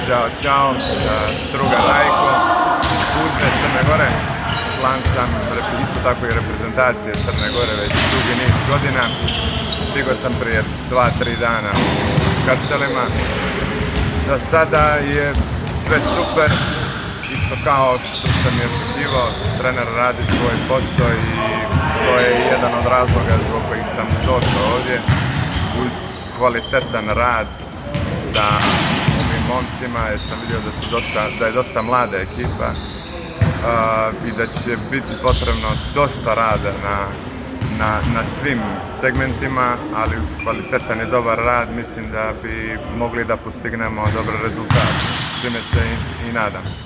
Ćao, Struga Rajko, iz Budve, Crne Gore. Član sam isto tako i reprezentacije Crne Gore već dugi niz godina. Stigao sam prije 2-3 dana u Kaštelima. Za sada je sve super, isto kao što sam i očekivao. Trener radi svoj posao i to je jedan od razloga zbog kojih sam došao ovdje. Uz kvalitetan rad sa ovim momcima, jer sam vidio da je dosta mlada ekipa i da će biti potrebno dosta rada na svim segmentima, ali uz kvalitetan i dobar rad mislim da bi mogli da postignemo dobar rezultat, čime se i nadam.